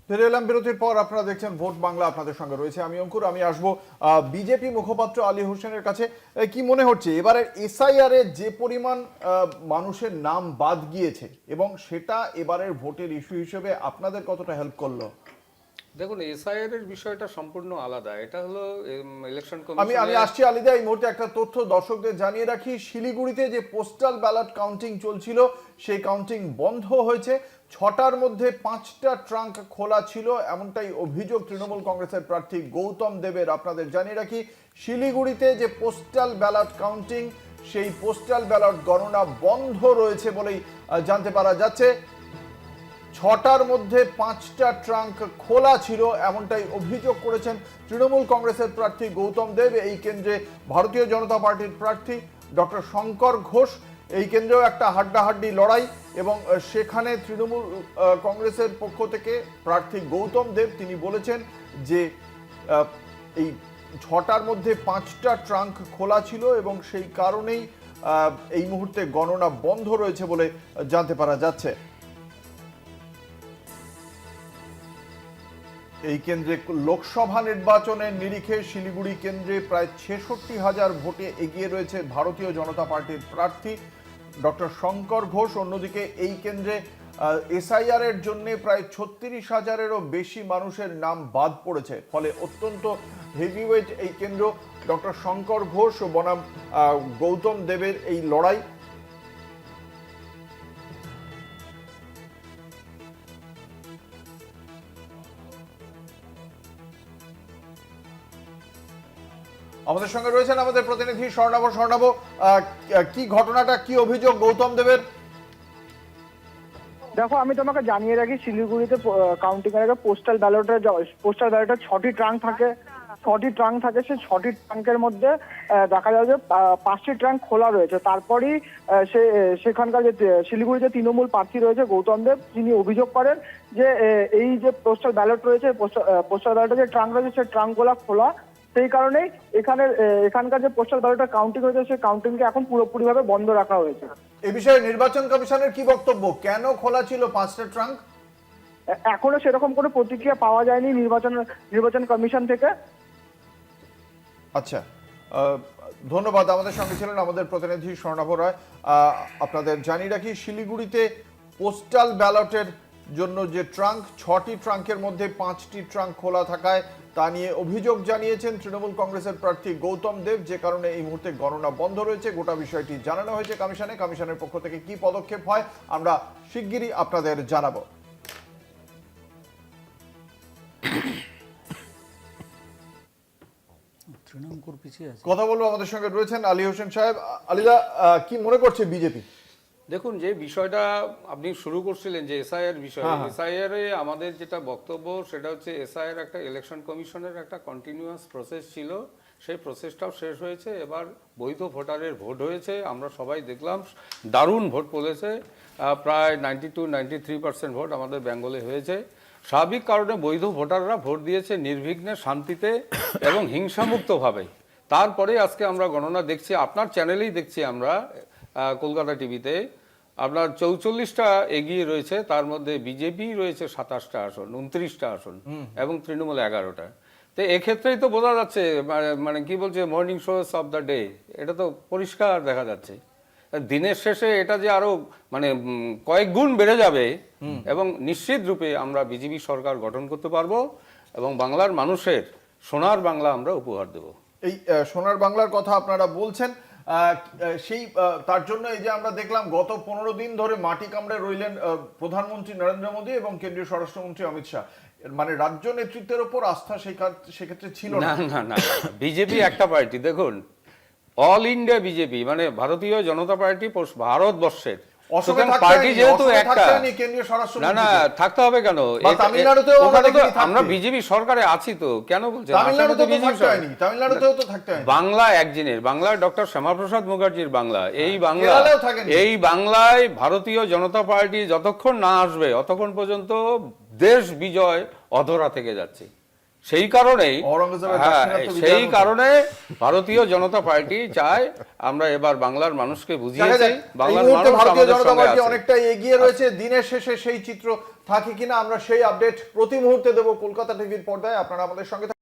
ফিরে এলাম বিরতির পর। আপনারা দেখছেন ভোট বাংলা, আপনাদের সঙ্গে রয়েছে আমি অঙ্কুর। আমি আসবো বিজেপি মুখপাত্র আলী হোসেনের কাছে। কি মনে হচ্ছে এবারের এসআইআর এ যে পরিমাণ মানুষের নাম বাদ গিয়েছে এবং সেটা এবারের ভোটের ইস্যু হিসেবে আপনাদের কতটা হেল্প করলো? দেখুন, এসআইআর এর বিষয়টা সম্পূর্ণ আলাদা। এটা হলো ইলেকশন আমি কমিশন। আসছি আলিদা, এই মুহূর্তে একটা তথ্য দর্শকদের জানিয়ে রাখি। শিলিগুড়িতে যে পোস্টাল ব্যালট কাউন্টিং চলছিল সেই কাউন্টিং বন্ধ হয়েছে। 6টার মধ্যে 5টা ট্রাঙ্ক খোলা ছিল, এমনটাই অভিযোগ তৃণমূল কংগ্রেসের প্রার্থী গৌতম দেবের। আপনাদের জানিয়ে রাখি, শিলিগুড়িতে যে পোস্টাল ব্যালট কাউন্টিং, সেই পোস্টাল ব্যালট গণনা বন্ধ রয়েছে বলেই জানতে পারা যাচ্ছে। 6টার মধ্যে 5টা ট্রাঙ্ক খোলা ছিল, এমনটাই অভিযোগ করেছেন তৃণমূল কংগ্রেসের প্রার্থী গৌতম দেব। এই কেন্দ্রে ভারতীয় জনতা পার্টির প্রার্থী ডক্টর শঙ্কর ঘোষ। এই কেন্দ্রেও একটা হাড্ডাহাড্ডি লড়াই এবং সেখানে তৃণমূল কংগ্রেসের পক্ষ থেকে প্রার্থী গৌতম দেব তিনি বলেছেন যে এই 6টার মধ্যে 5টা ট্রাঙ্ক খোলা ছিল এবং সেই কারণেই এই মুহূর্তে গণনা বন্ধ রয়েছে বলে জানতে পারা যাচ্ছে। এই কেন্দ্রে লোকসভা নির্বাচনের নিরিখে শিলিগুড়ি কেন্দ্রে প্রায় 66,000 ভোটে এগিয়ে রয়েছে ভারতীয় জনতা পার্টির প্রার্থী ডক্টর শঙ্কর ঘোষ। অন্যদিকে এই কেন্দ্রে এসআইআর এর জন্য প্রায় 36,000-এরও বেশি মানুষের নাম বাদ পড়েছে, ফলে অত্যন্ত হেভিওয়েট এই কেন্দ্র। ডক্টর শঙ্কর ঘোষ বনাম গৌতম দেবের এই লড়াই। আমাদের সঙ্গে রয়েছেন আমাদের প্রতিনিধি স্বর্ণাভ। স্বর্ণাভ, কি ঘটনাটা, কি অভিযোগ গৌতম দেবের? দেখো, আমি তোমাকে জানিয়ে রাখি, শিলিগুড়িতে কাউন্টিং এর আগে পোস্টাল ব্যালটের 6টি ট্রাঙ্ক থাকে। সেই 6টি ট্রাঙ্কের মধ্যে দেখা যায় যে 5টি ট্রাঙ্ক খোলা রয়েছে। তারপরই সেখানকার যে শিলিগুড়িতে তৃণমূল প্রার্থী রয়েছে গৌতম দেব, তিনি অভিযোগ করেন যে এই যে পোস্টাল ব্যালট রয়েছে, পোস্টাল ব্যালটের যে ট্রাঙ্ক রয়েছে সেই ট্রাঙ্কগুলো খোলা। সেই কারণেই এখানকার যে পোস্টাল ব্যালটের কাউন্টিং হয়েছে সেই কাউন্টিংকে এখন পুরোপুরিভাবে বন্ধ রাখা হয়েছে। এ বিষয়ে নির্বাচন কমিশনের কি বক্তব্য? কেন খোলা ছিল 5টা ট্রাঙ্ক? এখনো সেরকম কোনো প্রতিক্রিয়া পাওয়া যায়নি নির্বাচন কমিশন থেকে। আচ্ছা, ধন্যবাদ। আমাদের সঙ্গে ছিলেন আমাদের প্রতিনিধি স্বর্ণাভ রায়। আপনাদের জানিয়ে রাখি, শিলিগুড়িতে পোস্টাল ব্যালটের জন্য যে ট্রাঙ্ক, 6টি ট্রাঙ্কের মধ্যে 5টি ট্রাঙ্ক খোলা থাকায় তা নিয়ে অভিযোগ জানিয়েছেন তৃণমূল কংগ্রেসের প্রার্থী গৌতম দেব, যে কারণে এই মুহূর্তে গণনা বন্ধ রয়েছে। গোটা বিষয়টি জানানো হয়েছে কমিশনের পক্ষ থেকে কি পদক্ষেপ হয় আমরা শিগগিরই আপনাদের জানাবো। কথা বলবো, আমাদের সঙ্গে রয়েছেন আলী হোসেন সাহেব। আলিদা, কি মনে করছে বিজেপি? দেখুন, যে বিষয়টা আপনি শুরু করছিলেন যে এসআইআর বিষয়, এসআইআর এ আমাদের যেটা বক্তব্য সেটা হচ্ছে এসআইআর একটা ইলেকশন কমিশনের একটা কন্টিনিউয়াস প্রসেস ছিল। সেই প্রসেসটাও শেষ হয়েছে। এবার বৈধ ভোটারের ভোট হয়েছে, আমরা সবাই দেখলাম দারুণ ভোট পড়েছে। প্রায় 92-93% ভোট আমাদের বেঙ্গলে হয়েছে। স্বাভাবিক কারণে বৈধ ভোটাররা ভোট দিয়েছে নির্বিঘ্নে, শান্তিতে এবং হিংসামুক্তভাবে। তারপরে আজকে আমরা গণনা দেখছি, আপনার চ্যানেলেই দেখছি আমরা, কলকাতা টিভিতে আপনার 44টা এগিয়ে রয়েছে। তার মধ্যে বিজেপি রয়েছে 27টা আসন, 29টা আসন এবং তৃণমূল 11টা। তো এক্ষেত্রেই তো বোঝা যাচ্ছে, মানে কি বলছে, morning shows of the day, এটা তো পরিষ্কার দেখা যাচ্ছে। দিনের শেষে এটা যে আরো মানে কয়েক গুণ বেড়ে যাবে এবং নিশ্চিত রূপে আমরা বিজেপি সরকার গঠন করতে পারবো এবং বাংলার মানুষের সোনার বাংলা আমরা উপহার দেব। এই সোনার বাংলার কথা আপনারা বলছেন, সেই তার জন্য এই যে আমরা দেখলাম গত 15 দিন ধরে মাটি কামড়ে রইলেন প্রধানমন্ত্রী নরেন্দ্র মোদী এবং কেন্দ্রীয় স্বরাষ্ট্রমন্ত্রী অমিত শাহ। মানে রাজ্য নেতৃত্বের ওপর আস্থা সেক্ষেত্রে ছিল না। না না, বিজেপি একটা পার্টি। দেখুন, অল ইন্ডিয়া বিজেপি মানে ভারতীয় জনতা পার্টি ভারতবর্ষের পার্টি, যেহেতু একটা, না না থাকতে হবে কেন? আমরা বিজেপি সরকারে আছি তো, কেন বলছেন? বাংলা একদিনের, বাংলা ডক্টর শ্যামাপ্রসাদ মুখার্জির বাংলা। এই বাংলায় ভারতীয় জনতা পার্টি যতক্ষণ না আসবে ততক্ষণ পর্যন্ত দেশ বিজয় অধরা থেকে যাচ্ছে। সেই কারণে ভারতীয় জনতা পার্টি চায় আমরা এবার বাংলার মানুষকে বুঝিয়েছি, বাংলার মানুষ ভারতীয় জনতা পার্টি অনেকটা এগিয়ে রয়েছে। দিনের শেষে সেই চিত্র থাকে কিনা আমরা সেই আপডেট প্রতি মুহূর্তে দেবো কলকাতা টিভির পর্দায়। আপনারা আমাদের সঙ্গে থাকুন।